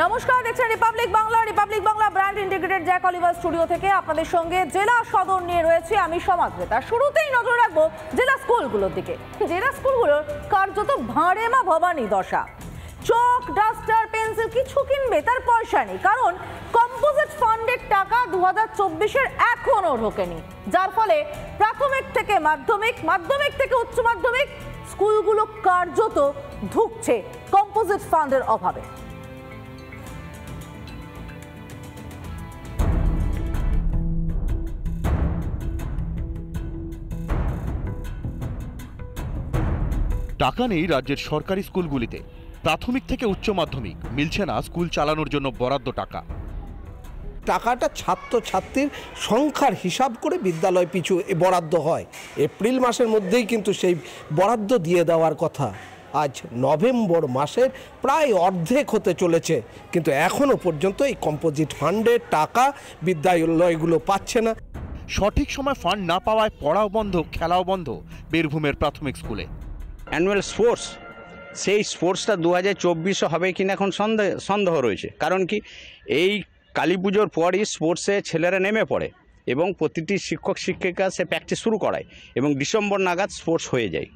নমস্কার, দেখছেন Republic Bangla brand integrated Jack Oliver studio থেকে আপনাদের সঙ্গে জেলা সদর নিয়ে রয়েছে আমি সমাজরেতা। শুরুতেই নজর রাখবো জেলা স্কুলগুলোর দিকে। জেলা স্কুলগুলোর কার্যত ভাঁড়েমা ভবানী দশা। চক, ডাস্টার, পেন্সিল কিছু কিনবে তার পয়সা নেই, কারণ কম্পোজিট ফান্ডের টাকা 2024-এর এখনো ঢোকেনি, যার ফলে প্রাথমিক থেকে মাধ্যমিক, মাধ্যমিক থেকে উচ্চ মাধ্যমিক স্কুলগুলো কার্যত ধুঁকছে কম্পোজিট ফান্ডের অভাবে। টাকা নেই রাজ্যের সরকারি স্কুলগুলিতে। প্রাথমিক থেকে উচ্চ মাধ্যমিক মিলছে না স্কুল চালানোর জন্য বরাদ্দ টাকা। টাকাটা ছাত্রছাত্রীর সংখ্যার হিসাব করে বিদ্যালয় পিছু বরাদ্দ হয়। এপ্রিল মাসের মধ্যেই কিন্তু সেই বরাদ্দ দিয়ে দেওয়ার কথা। আজ নভেম্বর মাসের প্রায় অর্ধেক হতে চলেছে, কিন্তু এখনও পর্যন্ত এই কম্পোজিট ফান্ডের টাকা বিদ্যালয়গুলো পাচ্ছে না। সঠিক সময় ফান্ড না পাওয়ায় পড়াও বন্ধ, খেলাও বন্ধ বীরভূমের প্রাথমিক স্কুলে। অ্যানুয়াল স্পোর্টস, সেই স্পোর্টসটা 2024 হবে কিনা এখন সন্দেহ রয়েছে। কারণ কি, এই কালী পুজোর পরই স্পোর্টসে ছেলেরা নেমে পড়ে এবং প্রতিটি শিক্ষক শিক্ষিকা সে প্র্যাকটিস শুরু করায় এবং ডিসেম্বর নাগাদ স্পোর্টস হয়ে যায়।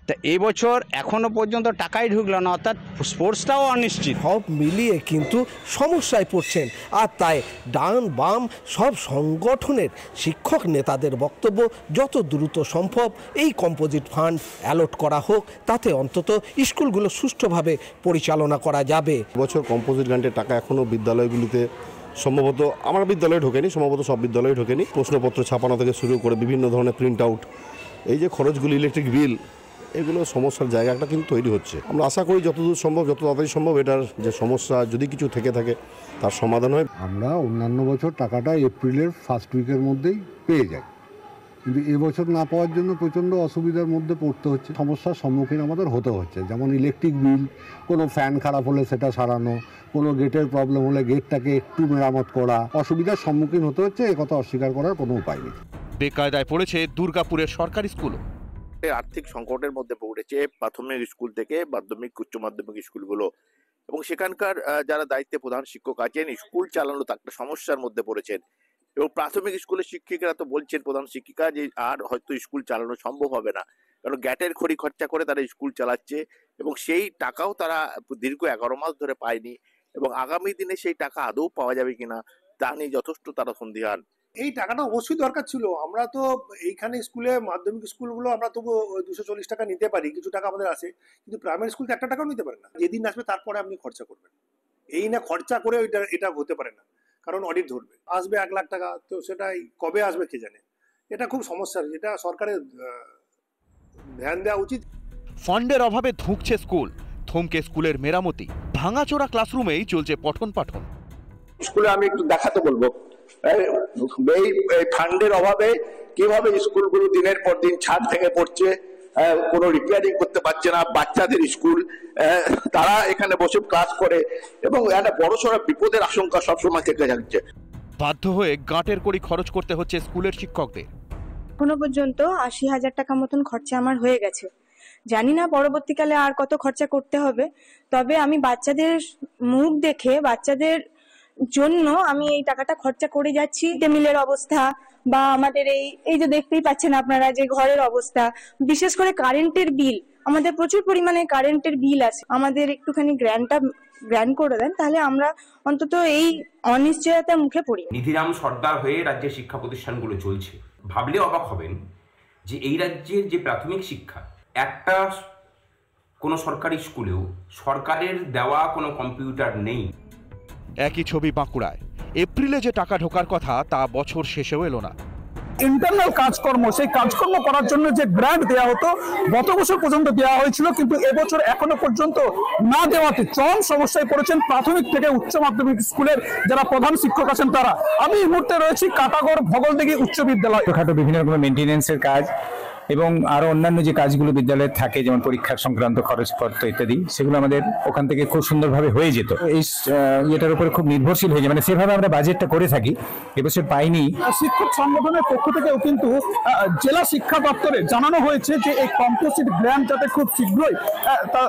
তা এবছর এখনও পর্যন্ত টাকাই ঢুকলো না, অর্থাৎ স্পোর্টসটাও অনিশ্চিত। সব মিলিয়ে কিন্তু সমস্যায় পড়ছেন। আর তাই ডান বাম সব সংগঠনের শিক্ষক নেতাদের বক্তব্য, যত দ্রুত সম্ভব এই কম্পোজিট ফান্ড অ্যালট করা হোক, তাতে অন্তত স্কুলগুলো সুষ্ঠুভাবে পরিচালনা করা যাবে। বছর কম্পোজিট গ্রান্টের টাকা এখনও বিদ্যালয়গুলিতে সম্ভবত আমার বিদ্যালয়ে ঢোকেনি, সম্ভবত সব বিদ্যালয়ে ঢোকেনি। প্রশ্নপত্র ছাপানো থেকে শুরু করে বিভিন্ন ধরনের প্রিন্ট আউট, এই যে খরচগুলি, ইলেকট্রিক বিল, এগুলো সমস্যার জায়গাটা কিন্তু তৈরি হচ্ছে। আমরা আশা করি যতদূর সম্ভব, যত তাড়াতাড়ি সম্ভব এটার যে সমস্যা যদি কিছু থেকে থাকে তার সমাধান হয়। আমরা অন্যান্য বছর টাকাটা এপ্রিলের ফার্স্ট উইকের মধ্যেই পেয়ে যাই, কিন্তু এবছর না পাওয়ার জন্য প্রচণ্ড অসুবিধার মধ্যে পড়তে হচ্ছে। সমস্যার সম্মুখীন আমাদের হতে হচ্ছে, যেমন ইলেকট্রিক বিল, কোনো ফ্যান খারাপ হলে সেটা সারানো, কোনো গেটের প্রবলেম হলে গেটটাকে একটু মেরামত করা, অসুবিধার সম্মুখীন হতে হচ্ছে। একথা অস্বীকার করার কোনো উপায় নেই। বেকায়দায় পড়েছে দুর্গাপুরের সরকারি স্কুলও। আর্থিক সংকটের মধ্যে পড়েছে প্রাথমিক স্কুল থেকে মাধ্যমিক উচ্চ মাধ্যমিক স্কুলগুলো, এবং সেখানকার যারা দায়িত্বে প্রধান শিক্ষক আছেন স্কুল চালানো একটা সমস্যার মধ্যে পড়েছেন। এবং প্রাথমিক স্কুলের শিক্ষিকারা তো বলছেন, প্রধান শিক্ষিকা, যে আর হয়তো স্কুল চালানো সম্ভব হবে না, কারণ গ্যাটের খড়ি খরচা করে তারা স্কুল চালাচ্ছে এবং সেই টাকাও তারা দীর্ঘ 11 মাস ধরে পায়নি, এবং আগামী দিনে সেই টাকা আদৌ পাওয়া যাবে কিনা তা নিয়ে যথেষ্ট তারা সন্দিহান। এই টাকাটা অবশ্যই দরকার ছিল। আমরা তো এইখানে স্কুলে, মাধ্যমিক স্কুলগুলো আমরা তবু 240 টাকা নিতে পারি, কিছু টাকা আমাদের আসে, কিন্তু প্রাইমারি স্কুল তো 1 টাকাও নিতে পারে না। যেদিন আসবে তারপরে আপনি খরচা করবেন, এই না খরচা করে এটা হতে পারে না, কারণ অডিট ধরবে। আসবে 1 লাখ টাকা, তো সেটাই কবে আসবে কে জানে। এটা খুব সমস্যা, এটা সরকারের ধ্যান দেওয়া উচিত। ফান্ডের অভাবে ধুঁকছে স্কুল, থমকে স্কুলের মেরামতি, ভাঙাচোরা ক্লাসরুমেই চলছে পঠন পাঠন। স্কুলে আমি একটু দেখাতে বলবো এই ফান্ডের অভাবে কিভাবে স্কুলগুলো দিনের পর দিন ছাদ ভেঙে পড়ছে, কোনো রিপেয়ারিং করতে পারছে না। বাচ্চাদের স্কুল, তারা এখানে বসে ক্লাস করে এবং একটা বড়সড় বিপদের আশঙ্কা সবসময় থেকে যাচ্ছে। বাধ্য হয়ে গাঁটের কড়ি খরচ করতে হচ্ছে স্কুলের শিক্ষকদের। এখনো পর্যন্ত 80,000 টাকা মতন খরচা আমার হয়ে গেছে। জানি না পরবর্তীকালে আর কত খরচা করতে হবে, তবে আমি বাচ্চাদের মুখ দেখে, বাচ্চাদের জন্য আমি এই টাকাটা খরচা করে যাচ্ছি। মিলের অবস্থা বা আমাদের এই যে দেখতেই পাচ্ছেন আপনারা যে ঘরের অবস্থা, বিশেষ করে কারেন্টের বিল, আমাদের প্রচুর পরিমাণে কারেন্টের বিল আছে। আমাদের একটুখানি গ্র্যান্ড করে দেন, তাহলে আমরা অন্তত এই অনিশ্চয়তার মুখে পড়ি। নিধিরাম সর্দার হয়ে রাজ্যের শিক্ষা প্রতিষ্ঠানগুলো চলছে। ভাবলে অবাক হবেন যে এই রাজ্যের যে প্রাথমিক শিক্ষা, একটা কোনো সরকারি স্কুলেও সরকারের দেওয়া কোনো কম্পিউটার নেই। একই ছবি বাঁকুড়ায়। এপ্রিলে যে টাকা ঢোকার কথা তা বছর শেষেও এলো না। ইন্টারনাল কাজকর্ম, সেই কাজকর্ম করার জন্য যে গ্র্যান্ট দেওয়া হতো গত বছর পর্যন্ত দেওয়া হয়েছিল, কিন্তু এবছর এখনো পর্যন্ত না দেওয়াতে চরম সমস্যায় পড়েছেন প্রাথমিক থেকে উচ্চ মাধ্যমিক স্কুলের যারা প্রধান শিক্ষক আছেন তারা। আমি এই মুহূর্তে রয়েছি কাটাগড় ভগলদিঘি উচ্চ বিদ্যালয়। ছোটখাটো বিভিন্ন রকমের মেনটেন্যান্সের কাজ, এবং আরো অন্যান্য যে কাজগুলো বিদ্যালয়ে থাকে, যেমন পরীক্ষার সংক্রান্ত খরচপত্র ইত্যাদি, সেগুলো আমাদের ওখান থেকে খুব সুন্দরভাবে হয়ে যেত। এই এটার উপরে খুব নির্ভরশীল হয়ে যায়, মানে সেভাবে আমরা বাজেটটা করে থাকি, এবছর পাইনি। শিক্ষক সংগঠনের পক্ষ থেকেও কিন্তু জেলা শিক্ষা দপ্তরে জানানো হয়েছে যে এই কম্পোজিট গ্র্যান্ট যাতে খুব শীঘ্রই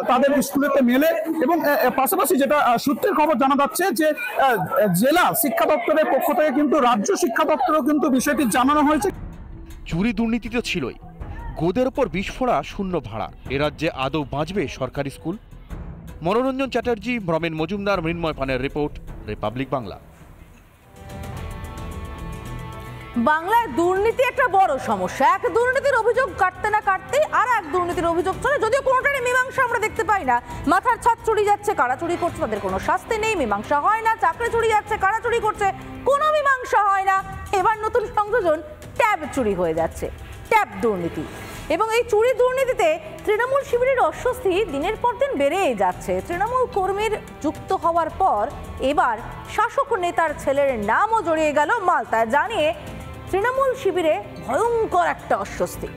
তাদের স্কুলেতে মেলে, এবং পাশাপাশি যেটা সূত্রের খবর জানা যাচ্ছে যে জেলা শিক্ষা দপ্তরের পক্ষ থেকে কিন্তু রাজ্য শিক্ষা দপ্তরেও কিন্তু বিষয়টি জানানো হয়েছে। চুরি দুর্নীতি তো ছিলই, গোদের ওপর বিস্ফোরা শূন্য ভাড়া। এ রাজ্যে আদৌ বাঁচবে সরকারি স্কুল? মনোরঞ্জন চ্যাটার্জি, রমেন মজুমদার, মৃন্ময় পানের রিপোর্ট, রিপাবলিক বাংলা। বাংলায় দুর্নীতি একটা বড় সমস্যা। এক দুর্নীতির অভিযোগ কাটতে না কাটতেই আর এক দুর্নীতির অভিযোগ চলে, যদিও কোনোটারই মীমাংসা আমরা দেখতে পাই না। মাথার ছাদ চুরি যাচ্ছে, কারা চুরি করছে তাদের কোনো শাস্তি নেই, মীমাংসা হয় না। চাকরি চুরি যাচ্ছে, কারা চুরি করছে কোনো মীমাংসা হয় না। এবার নতুন সংযোজন, ট্যাব চুরি হয়ে যাচ্ছে, ট্যাব দুর্নীতি। এবং এই চুরি দুর্নীতিতে তৃণমূল শিবিরের অস্বস্তি দিনের পর দিন বেড়েই যাচ্ছে। তৃণমূল কর্মীর যুক্ত হওয়ার পর এবার শাসক নেতার ছেলের নামও জড়িয়ে গেল মালতায়, জানিয়ে তৃণমূল শিবিরে ভয়ঙ্কর একটা অস্বস্তি।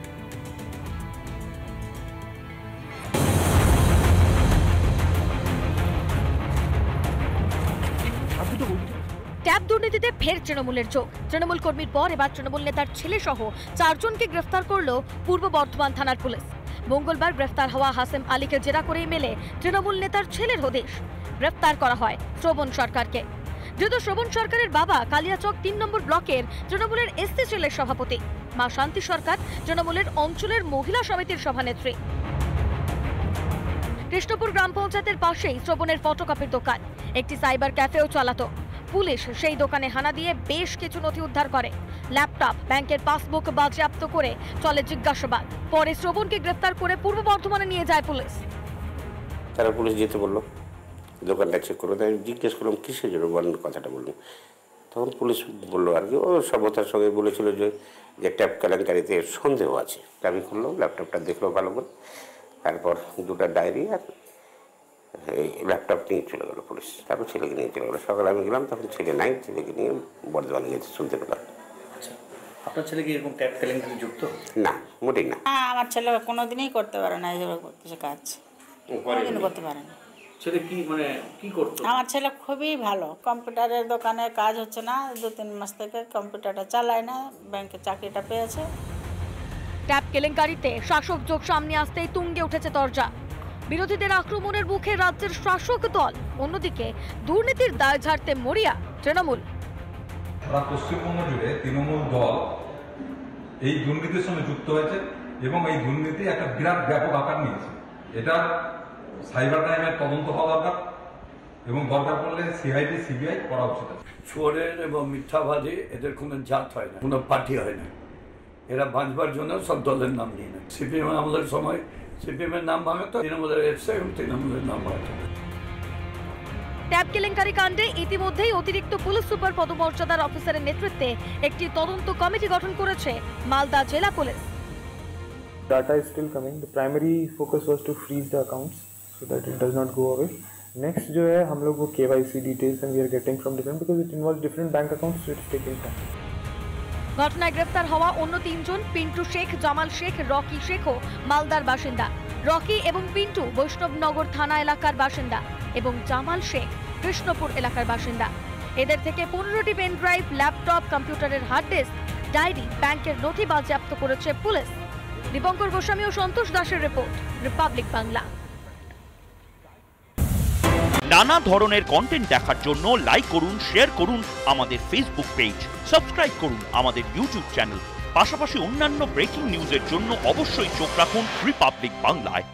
ট্যাব দুর্নীতিতে ফের তৃণমূলের চোখ। তৃণমূল কর্মীর পর এবার তৃণমূল নেতার ছেলে সহ 4 জনকে গ্রেফতার করল পূর্ব বর্ধমান থানার পুলিশ। মঙ্গলবার গ্রেফতার হওয়া হাসেম আলীকে জেরা করেই মেলে তৃণমূল নেতার ছেলের হদিশ। গ্রেফতার করা হয় শ্রবণ সরকারকে। যেহেতু শ্রবণ সরকারের বাবা কালিয়াচক 3 নম্বর ব্লকের তৃণমূলের এসসি সেলের সভাপতি, মা শান্তি সরকার তৃণমূলের অঞ্চলের মহিলা সমিতির সভানেত্রী। কৃষ্ণপুর গ্রাম পঞ্চায়েতের পাশেই শ্রবণের ফটোকপির দোকান, একটি সাইবার ক্যাফেও চালাতো। পুলিশ সেই দোকানে হানা দিয়ে বেশ কিছু নথি উদ্ধার করে। ল্যাপটপ, ব্যাংকের পাসবুক বাজেয়াপ্ত করে চলে জিজ্ঞাসাবাদ। পরে শ্রবণকে গ্রেফতার করে পূর্ব বর্ধমানে নিয়ে যায় পুলিশ। তারা পুলিশ যেতে বললো, দোকানটা চেক করলো। তাই জিজ্ঞেস করলাম কিসের জন্য বলেন, কথাটা বললাম। তখন পুলিশ বললো আর কি, ও সভ্যতার সঙ্গে বলেছিল যে ট্যাব কেলেঙ্কারিতে সন্দেহ আছে। আমি খুললাম, ল্যাপটপটা দেখলো ভালো করে, তারপর 2টা ডায়েরি আর এই ল্যাপটপ নিয়ে চলে গেলো পুলিশ। তারপর ছেলেকে নিয়ে চলে গেলো। সকালে আমি গেলাম, তখন ছেলে নাই, ছেলেকে নিয়ে বর্ধমানে গেছে শুনতে পেলাম। আপনার ছেলে কি এরকম ট্যাব কেলেঙ্কারি যুক্ত? না, মোটেই না। আমার ছেলে কোনোদিনই করতে পারে না, এইভাবে করতেছে কাজ, কোনোদিন করতে পারে না। ছেলে কি মানে কি করতো? আমার ছেলে খুবই ভালো, কম্পিউটারের দোকানে কাজ হচ্ছে না, 2-3 মাস থেকে কম্পিউটারটা চালায় না, ব্যাংকে চাকরিটা পেয়েছে। ট্যাব কেলেঙ্কারিতে শাসক যোগ সামনে আসতেই তুঙ্গে উঠেছে দরজা। বিরোধীদের আক্রমণের মুখে রাজ্যের শাসক দল, অন্যদিকে দুর্নীতির দায় ঝাড়তে মরিয়া তৃণমূল। সারা পশ্চিমবঙ্গ জুড়ে তৃণমূল দল এই দুর্নীতির সঙ্গে যুক্ত হয়েছে এবং এই দুর্নীতি একটা বিরাট ব্যাপক আকার নিয়েছে। এটা সাইবার ক্রাইমের তদন্ত হওয়া দরকার এবং দরকার পড়লে সিআইডি সিবিআই করা উচিত। চোরের এবং মিথ্যাবাদী এদের কোনো জাত হয় না, কোনো পার্টি হয় না। এরা বাঁচবার জন্য সব দলের নাম নিয়ে নেয়। সিপিএম আমলের সময় সিপিএমের নাম ভাঙে তো তৃণমূলের এসছে এবং তৃণমূলের নাম ভাঙে। ট্যাব কেলেঙ্কারি কাণ্ডে ইতিমধ্যেই অতিরিক্ত পুলিশ সুপার পদমর্যাদার অফিসারের নেতৃত্বে একটি তদন্ত কমিটি গঠন করেছে মালদা জেলা police. Data is still coming. The primary focus was to freeze the accounts so that it does not go away. Next जो है हम लोग वो KYC details and we are getting from different because it involves different bank accounts, so it's taking time. ঘটনায় গ্রেফতার হওয়া অন্য 3 জন Pintu Sheikh, Jamal Sheikh, Rocky শেখও মালদার বাসিন্দা। রকি এবং পিন্টু বৈষ্ণবনগর থানা এলাকার বাসিন্দা এবং জামাল শেখ কৃষ্ণপুর এলাকার বাসিন্দা। এদের থেকে 15টি পেন ড্রাইভ, ল্যাপটপ, কম্পিউটারের হার্ড ডিস্ক, ডায়েরি, ব্যাংকের নথি বাজেয়াপ্ত করেছে পুলিশ। দীপঙ্কর গোস্বামী ও সন্তোষ দাসের রিপোর্ট, রিপাবলিক বাংলা। নানা ধরনের কন্টেন্ট দেখার জন্য লাইক করুন, শেয়ার করুন আমাদের ফেসবুক পেজ, সাবস্ক্রাইব করুন আমাদের ইউটিউব চ্যানেল। পাশাপাশি অন্যান্য ব্রেকিং নিউজের জন্য অবশ্যই চোখ রাখুন রিপাবলিক বাংলায়।